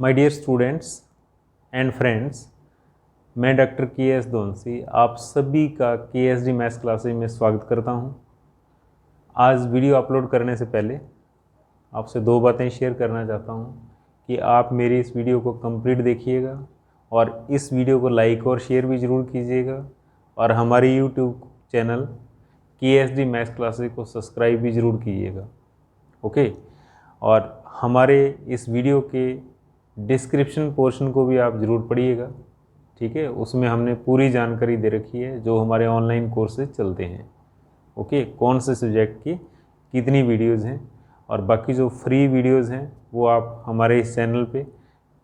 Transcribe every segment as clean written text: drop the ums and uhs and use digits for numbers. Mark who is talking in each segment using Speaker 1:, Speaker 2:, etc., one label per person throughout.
Speaker 1: My dear students and friends, मैं doctor K S. दोनसी आप सभी का के.एस.डी. मैथ्स क्लासेज में स्वागत करता हूं। आज वीडियो अपलोड करने से पहले आपसे दो बातें शेयर करना चाहता हूं कि आप मेरी इस वीडियो को कंप्लीट देखिएगा और इस वीडियो को लाइक और शेयर भी ज़रूर कीजिएगा और हमारी यूट्यूब चैनल के.एस.डी. मैथ्स क्लासेज को सब्सक्राइब भी ज़रूर कीजिएगा। ओके, और हमारे इस वीडियो के डिस्क्रिप्शन पोर्शन को भी आप ज़रूर पढ़िएगा। ठीक है, उसमें हमने पूरी जानकारी दे रखी है जो हमारे ऑनलाइन कोर्सेज चलते हैं। ओके, कौन से सब्जेक्ट की कितनी वीडियोज़ हैं और बाकी जो फ्री वीडियोज़ हैं वो आप हमारे इस चैनल पे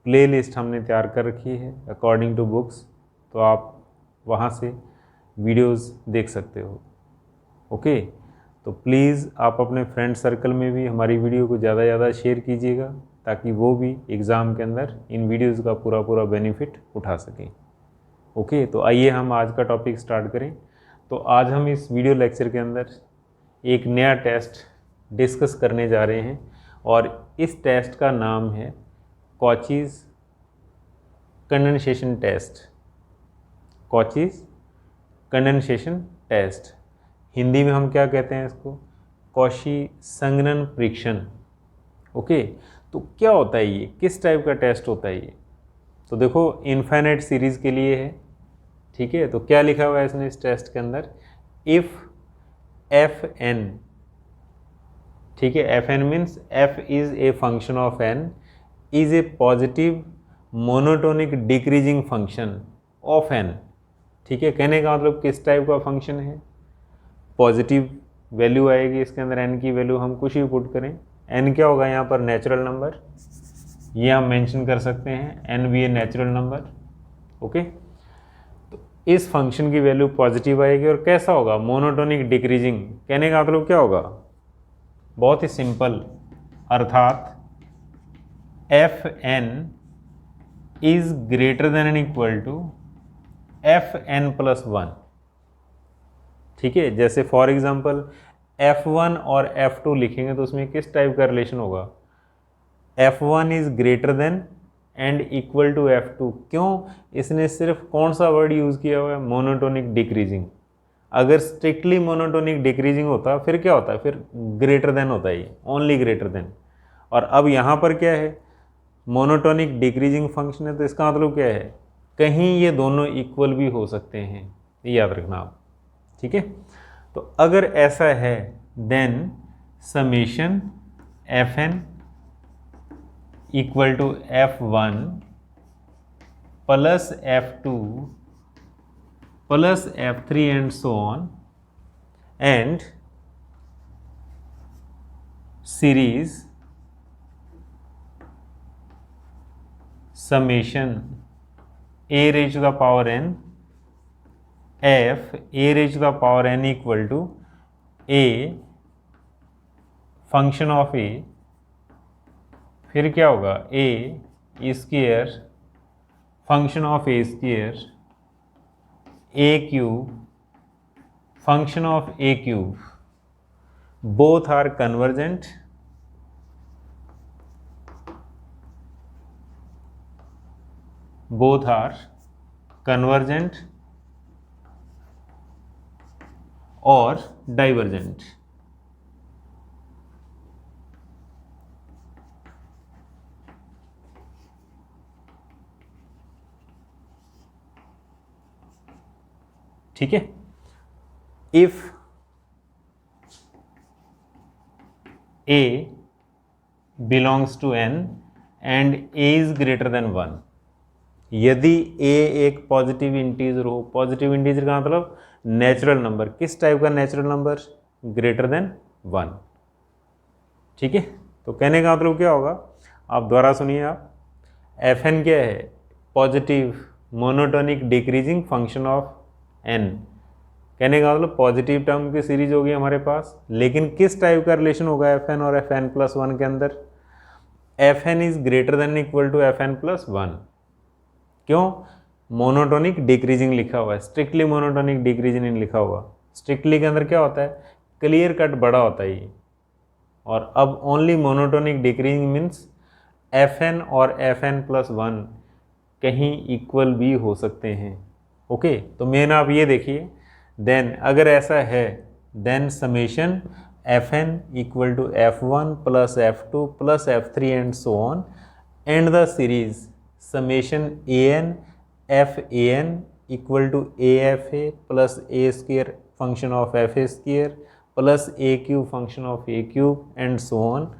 Speaker 1: प्लेलिस्ट हमने तैयार कर रखी है अकॉर्डिंग टू बुक्स, तो आप वहाँ से वीडियोज़ देख सकते हो। ओके, तो प्लीज़ आप अपने फ्रेंड सर्कल में भी हमारी वीडियो को ज़्यादा से ज़्यादा शेयर कीजिएगा ताकि वो भी एग्ज़ाम के अंदर इन वीडियोज़ का पूरा बेनिफिट उठा सकें। ओके, तो आइए हम आज का टॉपिक स्टार्ट करें। तो आज हम इस वीडियो लेक्चर के अंदर एक नया टेस्ट डिस्कस करने जा रहे हैं और इस टेस्ट का नाम है Cauchy's condensation test. Cauchy's condensation test, Hindi में हम क्या कहते हैं इसको, कॉची संघनन परीक्षण। ओके, तो क्या होता है ये, किस टाइप का टेस्ट होता है ये? तो देखो, इनफाइनाइट सीरीज़ के लिए है। ठीक है, तो क्या लिखा हुआ है इसने इस टेस्ट के अंदर, इफ़ एफ एन, ठीक है, F N means F is a function of N is a positive monotonic decreasing function of N. ठीक है, कहने का मतलब किस टाइप का फंक्शन है, पॉजिटिव वैल्यू आएगी इसके अंदर, एन की वैल्यू हम कुछ भी पुट करें। एन क्या होगा यहाँ पर, नेचुरल नंबर, ये हम मेंशन कर सकते हैं, एन भी ए नेचुरल नंबर। ओके, तो इस फंक्शन की वैल्यू पॉजिटिव आएगी और कैसा होगा, मोनोटोनिक डिक्रीजिंग। कहने का मतलब क्या होगा, बहुत ही सिंपल, अर्थात F N is greater than N equal to F N plus one. ठीक है, जैसे फॉर एग्जांपल F1 और F2 लिखेंगे तो उसमें किस टाइप का रिलेशन होगा, F1 is greater than and equal to F2। क्यों, इसने सिर्फ कौन सा वर्ड यूज़ किया हुआ है, मोनोटोनिक डिक्रीजिंग। अगर स्ट्रिक्टली मोनोटोनिक डिक्रीजिंग होता फिर क्या होता है, फिर ग्रेटर देन होता है, ओनली ग्रेटर देन। और अब यहाँ पर क्या है, मोनोटोनिक डिक्रीजिंग फंक्शन है, तो इसका मतलब क्या है, कहीं ये दोनों इक्वल भी हो सकते हैं, ये याद रखना आप। ठीक है, तो अगर ऐसा है then summation F N equal to F1 plus F2 plus F3 and so on, and series summation a raise to the power n f a raise to the power n equal to a function of a, फिर क्या होगा, a square function of a square, a cube function of a cube, both are convergent, both are convergent और divergent. ठीक है, if a belongs to n and a is greater than 1, यदि a एक positive integer हो, positive integer का मतलब natural number, किस type का नेचुरल नंबर, ग्रेटर देन 1। ठीक है, तो कहने का मतलब क्या होगा, आप दोबारा सुनिए आप, एफ एन क्या है, positive monotonic decreasing function of N. कहने का मतलब पॉजिटिव टर्म की सीरीज होगी हमारे पास, लेकिन किस टाइप का रिलेशन होगा एफ एन और एफ एन प्लस वन के अंदर, F N is greater than equal to F N plus one. क्यों, मोनोटोनिक डिक्रीजिंग लिखा हुआ है, स्ट्रिक्टली मोनोटोनिक डिक्रीजिंग नहीं लिखा हुआ। स्ट्रिक्टली के अंदर क्या होता है, क्लियर कट बड़ा होता है ये, और अब only monotonic decreasing means fn और fn+1 कहीं इक्वल भी हो सकते हैं। ओके, तो मेन आप ये देखिए, देन अगर ऐसा है then summation fn equal to f1 plus f2 plus f3 and so on, and the series summation an fan equal to afa plus a square function of fa square plus a cube function of a cube and so on,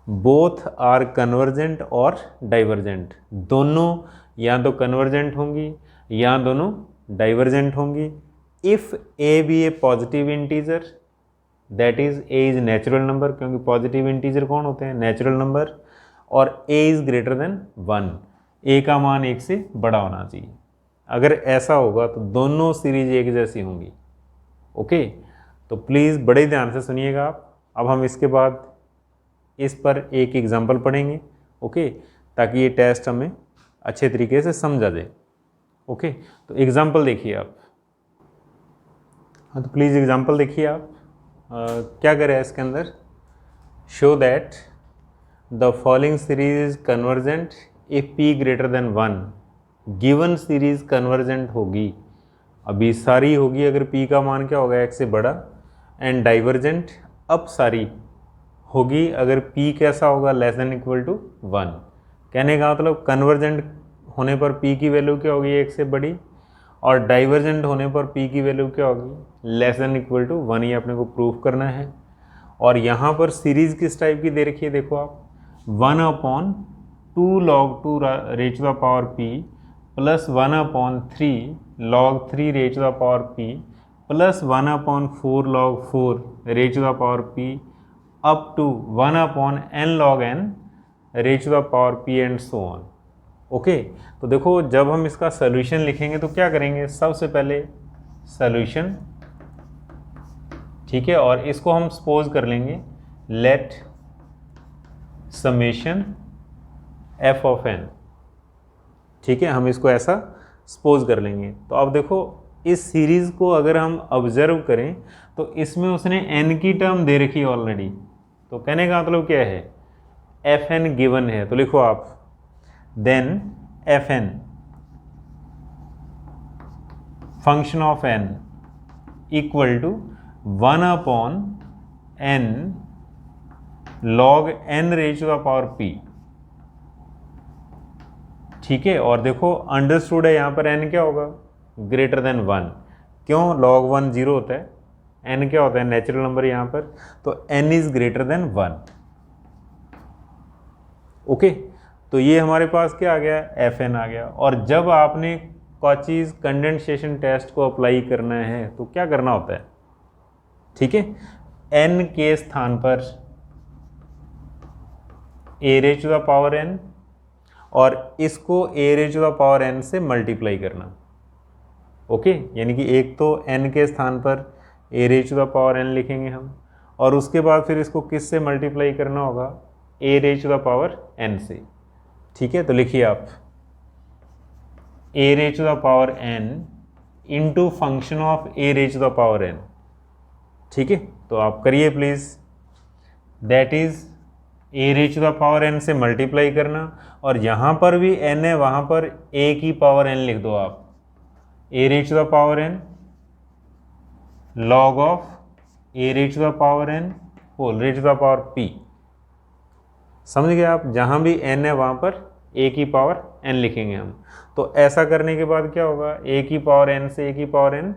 Speaker 1: both are convergent और divergent. दोनों या तो convergent होंगी या दोनों divergent होंगी। If a be a positive integer, that is a is natural number, क्योंकि positive integer कौन होते हैं? Natural number. और ए इज ग्रेटर देन 1, ए का मान 1 से बड़ा होना चाहिए। अगर ऐसा होगा तो दोनों सीरीज एक जैसी होंगी। ओके, तो प्लीज़ बड़े ध्यान से सुनिएगा आप। अब हम इसके बाद इस पर एक एग्जाम्पल पढ़ेंगे। ओके, ताकि ये टेस्ट हमें अच्छे तरीके से समझा जाए। ओके, तो एग्जाम्पल देखिए आप। हाँ, तो प्लीज़ एग्जाम्पल देखिए आप। क्या करें इसके अंदर? Show that the following series is convergent if p greater than 1। Given series convergent होगी, अभी सारी होगी अगर p का मान क्या होगा? 1 से बड़ा। एंड डाइवर्जेंट अब सारी होगी अगर p कैसा होगा? Less than equal to 1। कहने का मतलब कन्वर्जेंट होने पर p की वैल्यू क्या होगी? 1 से बड़ी, और डाइवर्जेंट होने पर p की वैल्यू क्या होगी? Less than equal to 1। ये अपने को प्रूफ करना है। और यहाँ पर सीरीज किस टाइप की दे रखी है? देखो आप, 1/2 log 2 raise to the power p plus 1/3 log 3 raise to the power p plus 1/4 log 4 raise to the power p up to 1/n log n raise to the power p and so on. Okay, तो देखो जब हम इसका solution लिखेंगे तो क्या करेंगे? सबसे पहले सॉल्यूशन, ठीक है, और इसको हम सपोज कर लेंगे let summation f of n। ठीक है, हम इसको ऐसा सपोज कर लेंगे। तो अब देखो इस सीरीज़ को अगर हम ऑब्जर्व करें तो इसमें उसने n की टर्म दे रखी है ऑलरेडी। तो कहने का मतलब क्या है? fn गिवन है, तो लिखो आप then fn function of n equal to 1/n log n raise to the power p। ठीक है, और देखो अंडरस्टूड है यहाँ पर n क्या होगा? Greater than 1। क्यों? log 1 0 होता है, n क्या होता है? नेचुरल नंबर यहाँ पर, तो n is greater than 1। Okay, तो ये हमारे पास क्या आ गया? fn आ गया। और जब आपने कॉचीज कंडेंसेशन टेस्ट को अप्लाई करना है तो क्या करना होता है? ठीक है, n के स्थान पर a raise to the power n और इसको a raise to the power n से मल्टीप्लाई करना। ओके, यानी कि एक तो n के स्थान पर a raise to the power n लिखेंगे हम, और उसके बाद फिर इसको किस से मल्टीप्लाई करना होगा? a raise to the power n से। ठीक है, तो लिखिए आप a raise to the power n into function of a raise to the power n। ठीक है, तो आप करिए please. That is a raise to the power n से मल्टीप्लाई करना, और यहाँ पर भी n है, वहाँ पर a की पावर n लिख दो आप। a raise to the power n log of a raise to the power n whole raise to the power p। समझ गए आप? जहाँ भी n है वहाँ पर a की पावर n लिखेंगे हम। तो ऐसा करने के बाद क्या होगा? a की पावर n से a की पावर n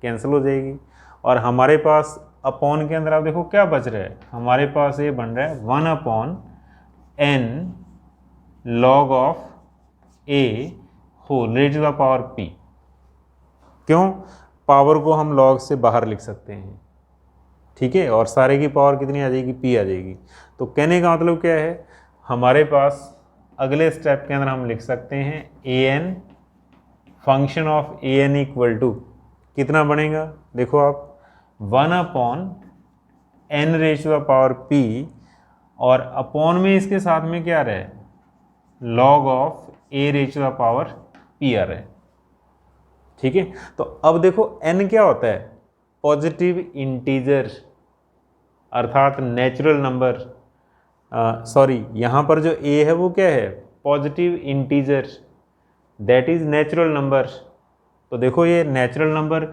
Speaker 1: कैंसिल हो जाएगी, और हमारे पास अपॉन के अंदर आप देखो क्या बच रहा है? हमारे पास ये बन रहा है 1/n log of a whole raise to the power p। क्यों? पावर को हम log से बाहर लिख सकते हैं। ठीक है, और सारे की पावर कितनी आ जाएगी? p आ जाएगी। तो कहने का मतलब क्या है? हमारे पास अगले स्टेप के अंदर हम लिख सकते हैं an function of an equal to कितना बनेगा? देखो आप 1/n raise to the power p, और अपॉन में इसके साथ में क्या रहा है? log of a raise to the power p आ रहा है। ठीक है, तो अब देखो n क्या होता है? पॉजिटिव इंटीजर, अर्थात नेचुरल नंबर, सॉरी, यहाँ पर जो ए है वो क्या है, positive integer, that is natural number. तो देखो ये नेचुरल नंबर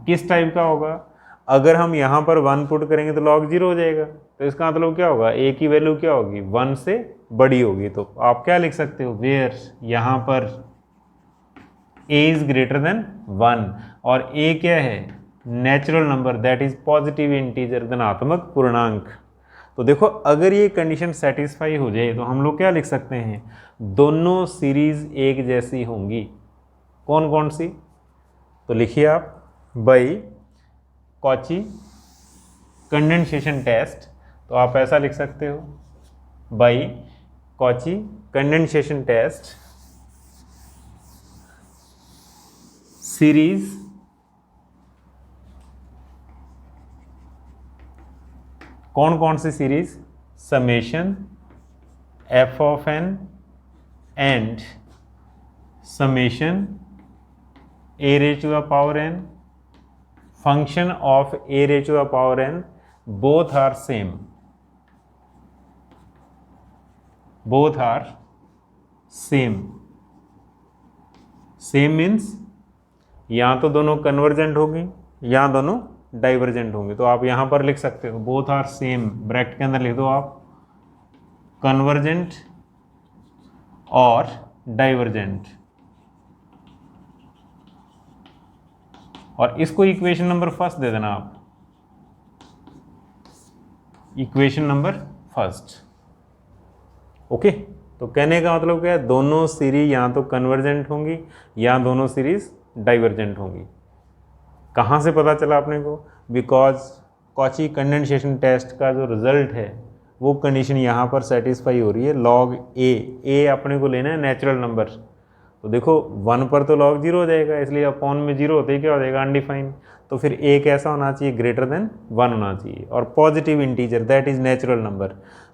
Speaker 1: किस टाइप का होगा, अगर हम यहाँ पर 1 पुट करेंगे तो log 0 हो जाएगा, तो इसका मतलब क्या होगा, ए की वैल्यू क्या होगी, 1 से बड़ी होगी। तो आप क्या लिख सकते हो, वेयर यहाँ पर ए इज ग्रेटर देन 1, और ए क्या है, natural number, that is positive integer, धनात्मक पूर्णांक। तो देखो अगर ये कंडीशन सेटिस्फाई हो जाए तो हम लोग क्या लिख सकते हैं, दोनों सीरीज एक जैसी होंगी। कौन कौन सी, तो लिखिए आप, बाई कॉची कंडेंसेशन टेस्ट, तो आप ऐसा लिख सकते हो, by Cauchy condensation test series कौन कौन सी series, summation F of N and summation A raise to the power N function of a raised to the power n, both are same, both are same, same means या तो दोनों convergent होगी या दोनों divergent होंगे। तो आप यहां पर लिख सकते हो बोथ आर सेम, ब्रैकेट के अंदर लिख दो आप कन्वर्जेंट और डाइवर्जेंट, और इसको इक्वेशन नंबर फर्स्ट दे देना आप, इक्वेशन नंबर फर्स्ट। ओके, तो कहने का मतलब क्या है, दोनों सीरीज या तो कन्वर्जेंट होंगी या दोनों सीरीज डाइवर्जेंट होंगी। कहाँ से पता चला अपने को, बिकॉज कॉची कंडेंसेशन टेस्ट का जो रिजल्ट है वो कंडीशन यहाँ पर सेटिस्फाई हो रही है, लॉग ए अपने को लेना है नेचुरल नंबर। तो देखो 1 पर तो log 0 हो जाएगा, इसलिए अपॉन में 0 होते ही क्या हो जाएगा, अनडिफाइंड। तो फिर ए कैसा होना चाहिए, ग्रेटर देन 1 होना चाहिए, और positive integer that is natural number.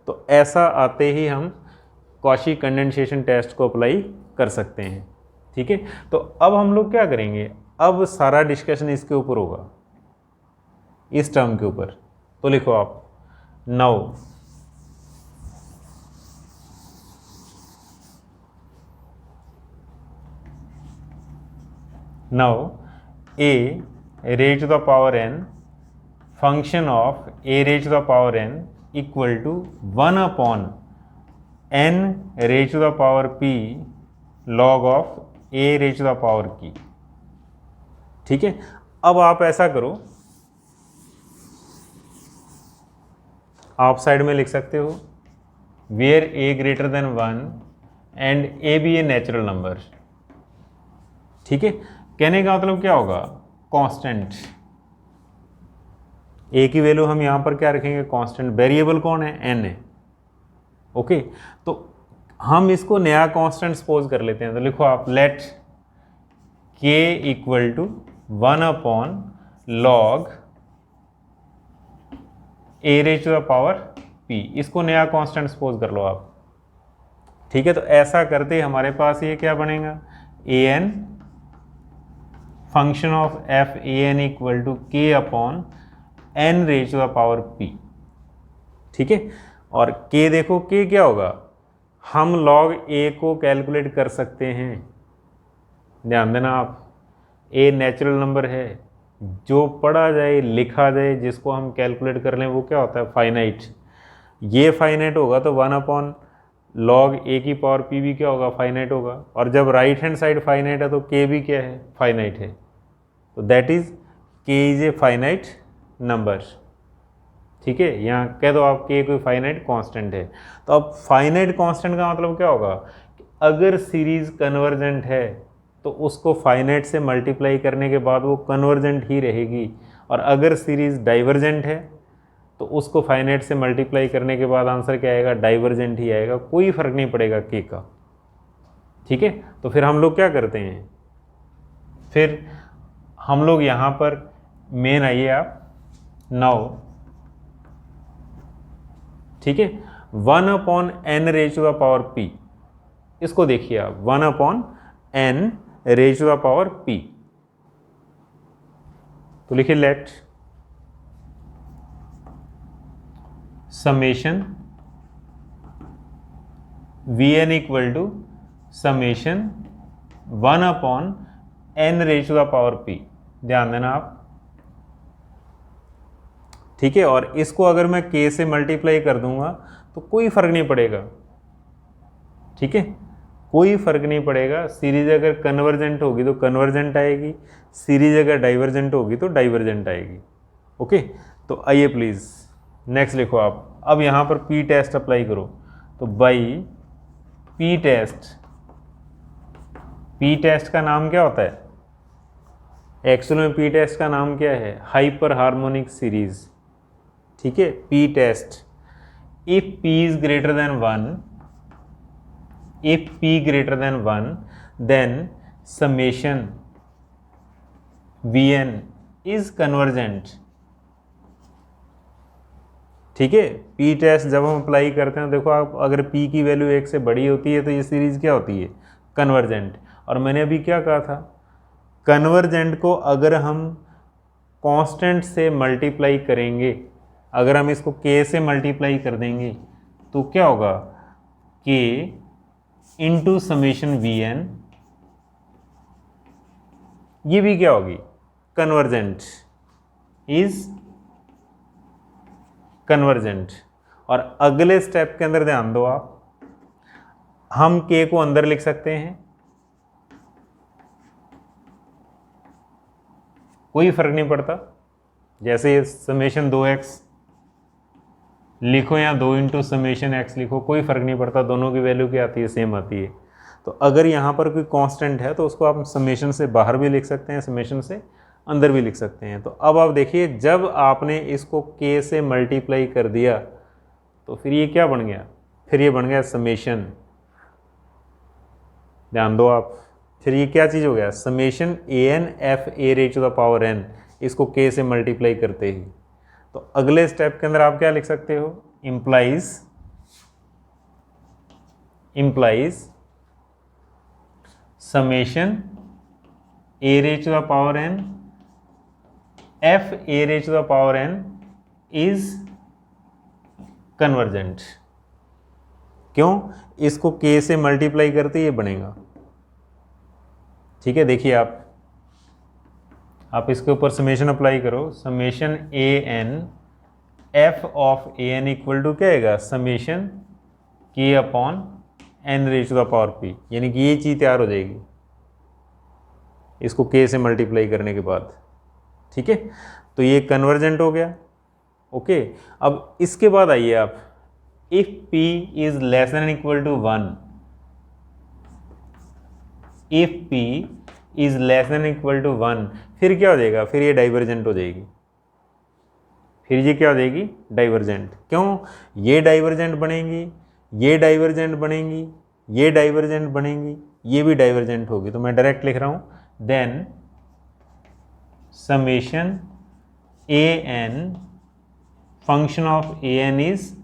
Speaker 1: तो ऐसा आते ही हम कॉची कंडेंसेशन टेस्ट को अप्लाई कर सकते हैं। ठीक है, तो अब हम लोग क्या करेंगे, अब सारा डिस्कशन इसके ऊपर होगा, इस टर्म के ऊपर। तो लिखो आप, now now a raised to the power n function of a raised to the power n equal to 1 upon n raised to the power p log of a raised to the power p। ठीक है, अब आप ऐसा करो, आप side में लिख सकते हो where a greater than 1 and a भी ए नेचुरल नंबर। ठीक है, कहने का मतलब क्या होगा, कांस्टेंट, ए की वैल्यू हम यहां पर क्या रखेंगे, कांस्टेंट, वेरिएबल कौन है, एन है। ओके, तो हम इसको नया कांस्टेंट सपोज कर लेते हैं। तो लिखो आप, let k equal to 1 upon log a raise to the power p, इसको नया कांस्टेंट सपोज कर लो आप। ठीक है, तो ऐसा करते हमारे पास ये क्या बनेगा, A N function of F A N equal to K upon N raise to the power P. ठीक है, और के देखो, के क्या होगा, हम लॉग ए को कैलकुलेट कर सकते हैं, ध्यान देना आप, ए नेचुरल नंबर है, जो पढ़ा जाए लिखा जाए जिसको हम कैलकुलेट कर लें वो क्या होता है, फाइनाइट। ये फाइनाइट होगा तो 1 अपॉन लॉग ए की पावर पी भी क्या होगा, फाइनाइट होगा। और जब राइट हैंड साइड फाइनाइट है तो के भी क्या है, फाइनाइट है। तो दैट इज के इज ए फाइनाइट नंबर। ठीक है, यहाँ कह दो आप के कोई फाइनाइट कांस्टेंट है। तो अब फाइनाइट कांस्टेंट का मतलब क्या होगा, अगर सीरीज कन्वर्जेंट है तो उसको फाइनाइट से मल्टीप्लाई करने के बाद वो कन्वर्जेंट ही रहेगी, और अगर सीरीज डाइवर्जेंट है तो उसको फाइनाइट से मल्टीप्लाई करने के बाद आंसर क्या आएगा, डाइवर्जेंट ही आएगा, कोई फर्क नहीं पड़ेगा के का। ठीक है, तो फिर हम लोग क्या करते हैं, फिर हम लोग यहाँ पर मेन आइए आप, नाउ ठीक है, 1 upon N raise to the power p, इसको देखिए आप, 1 upon N raise to the power p. तो लिखिए let summation v n equal to summation 1/n⁻⁻p। ध्यान देना आप, ठीक है। और इसको अगर मैं k से मल्टीप्लाई कर दूंगा तो कोई फर्क नहीं पड़ेगा, ठीक है, कोई फर्क नहीं पड़ेगा। सीरीज अगर कन्वर्जेंट होगी तो कन्वर्जेंट आएगी, सीरीज अगर डाइवर्जेंट होगी तो डाइवर्जेंट आएगी। ओके, तो आइए प्लीज़ नेक्स्ट लिखो आप। अब यहाँ पर पी टेस्ट अप्लाई करो, तो by p test, p test का नाम क्या होता है? एक्चुअल में पी टेस्ट का नाम क्या है? हाइपर हार्मोनिक सीरीज, ठीक है। P test, if p is greater than 1, if p greater than 1 then summation vn is convergent, ठीक है। p टेस्ट जब हम अप्लाई करते हैं, देखो आप, अगर p की वैल्यू 1 से बड़ी होती है तो ये सीरीज क्या होती है? कन्वर्जेंट। और मैंने अभी क्या कहा था? कन्वर्जेंट को अगर हम कांस्टेंट से मल्टीप्लाई करेंगे, अगर हम इसको k से मल्टीप्लाई कर देंगे तो क्या होगा? k into summation v n, ये भी क्या होगी? Convergent, is convergent. और अगले स्टेप के अंदर ध्यान दो आप, हम k को अंदर लिख सकते हैं, कोई फर्क नहीं पड़ता। जैसे समेशन 2x लिखो या 2 इंटू समेशन x लिखो, कोई फर्क नहीं पड़ता, दोनों की वैल्यू क्या आती है? सेम आती है। तो अगर यहाँ पर कोई कांस्टेंट है तो उसको आप समेशन से बाहर भी लिख सकते हैं, समेशन से अंदर भी लिख सकते हैं। तो अब आप देखिए, जब आपने इसको k से मल्टीप्लाई कर दिया तो फिर ये क्या बन गया? फिर ये बन गया समेशन, ध्यान दो आप, फिर ये क्या चीज़ हो गया? समेशन an/f(a⁻n), इसको k से मल्टीप्लाई करते ही। तो अगले स्टेप के अंदर आप क्या लिख सकते हो? Implies summation a⁻n f(a⁻n) is convergent. क्यों? इसको k से मल्टीप्लाई करते ये बनेगा, ठीक है। देखिए आप इसके ऊपर समेशन अप्लाई करो, summation an f(an) equal to क्या आएगा? समेशन k/n⁻p, यानी कि ये चीज़ तैयार हो जाएगी इसको k से मल्टीप्लाई करने के बाद, ठीक है। तो ये कन्वर्जेंट हो गया। ओके, अब इसके बाद आइए आप, if p is less than equal to 1, if p is less than equal to 1, फिर क्या हो जाएगा? फिर ये डाइवर्जेंट हो जाएगी, फिर ये क्या हो जाएगी? डाइवर्जेंट। क्यों? ये डाइवर्जेंट बनेगी, ये डाइवर्जेंट बनेगी, ये डाइवर्जेंट बनेगी, ये भी डाइवर्जेंट होगी। तो मैं डायरेक्ट लिख रहा हूँ, then summation an function of an is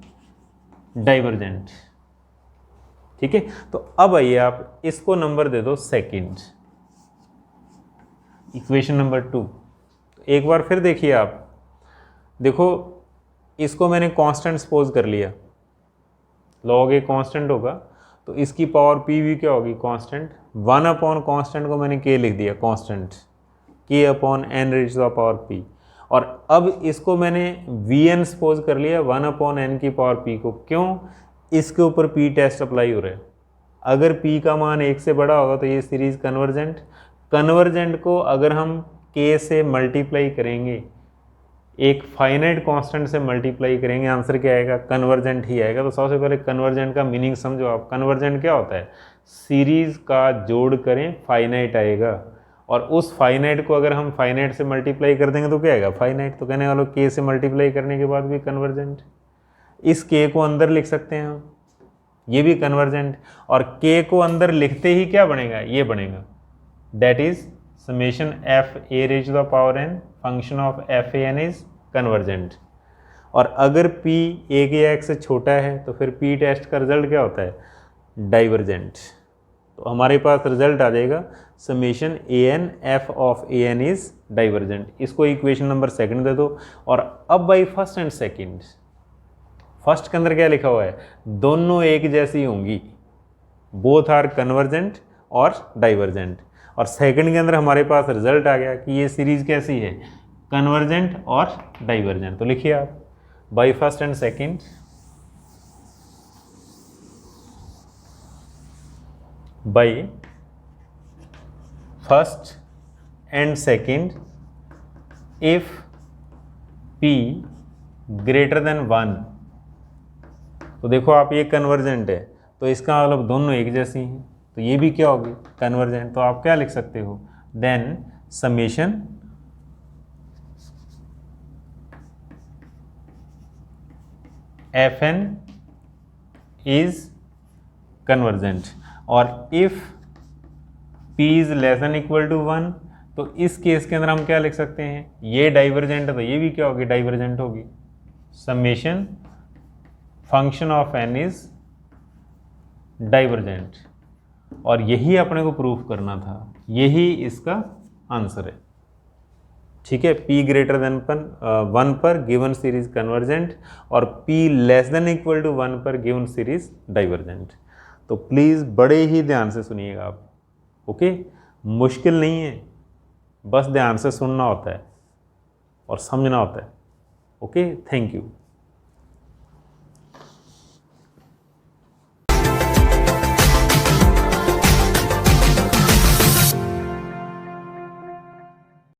Speaker 1: divergent, ठीक है। तो अब आइए आप इसको नंबर दे दो सेकंड, इक्वेशन नंबर 2। एक बार फिर देखिए आप, देखो इसको मैंने कांस्टेंट सपोज कर लिया, लॉग ए कांस्टेंट होगा तो इसकी पावर p भी क्या होगी? कांस्टेंट। 1/कांस्टेंट को मैंने k लिख दिया, कांस्टेंट k/n⁻p। और अब इसको मैंने vn सपोज कर लिया 1/n की पावर p को। क्यों? इसके ऊपर p टेस्ट अप्लाई हो रहा है। अगर p का मान 1 से बड़ा होगा तो ये सीरीज कन्वर्जेंट। कन्वर्जेंट को अगर हम k से मल्टीप्लाई करेंगे, एक फाइनाइट कांस्टेंट से मल्टीप्लाई करेंगे, आंसर क्या आएगा? कन्वर्जेंट ही आएगा। तो सबसे पहले कन्वर्जेंट का मीनिंग समझो आप। कन्वर्जेंट क्या होता है? सीरीज का जोड़ करें, फाइनाइट आएगा, और उस फाइनाइट को अगर हम फाइनाइट से मल्टीप्लाई कर देंगे तो क्या आएगा? फाइनाइट। तो कहने वालों k से मल्टीप्लाई करने के बाद भी कन्वर्जेंट। इस k को अंदर लिख सकते हैं हम, ये भी कन्वर्जेंट। और k को अंदर लिखते ही क्या बनेगा? ये बनेगा, that is summation f(a⁻n) function of f(an) is convergent. और अगर p 1 या 1 से छोटा है तो फिर p टेस्ट का रिजल्ट क्या होता है? डाइवर्जेंट। तो हमारे पास रिजल्ट आ जाएगा summation an f(an) is divergent. इसको इक्वेशन नंबर 2 दे दो। और अब by first and second, first के अंदर क्या लिखा हुआ है? दोनों एक जैसी होंगी, बोथ आर कन्वर्जेंट और डाइवर्जेंट। और सेकंड के अंदर हमारे पास रिजल्ट आ गया कि ये सीरीज कैसी है, कन्वर्जेंट और डाइवर्जेंट। तो लिखिए आप by first and second, by first and second if P greater than 1। तो देखो आप, ये कन्वर्जेंट है तो इसका मतलब दोनों एक जैसी हैं, तो ये भी क्या होगी, कन्वर्जेंट। तो आप क्या लिख सकते हो, then summation Fn is convergent. और if P is less than equal to 1, तो इस केस के अंदर हम क्या लिख सकते हैं, ये डाइवर्जेंट है तो ये भी क्या होगी, डाइवर्जेंट होगी। Summation function of n is divergent. और यही अपने को प्रूफ करना था, यही इसका आंसर है। ठीक है, P ग्रेटर देन 1 पर गिवन सीरीज कन्वर्जेंट और P less than equal to 1 पर गिवन सीरीज डाइवर्जेंट। तो प्लीज़ बड़े ही ध्यान से सुनिएगा आप, ओके। मुश्किल नहीं है, बस ध्यान से सुनना होता है और समझना होता है। Okay, thank you.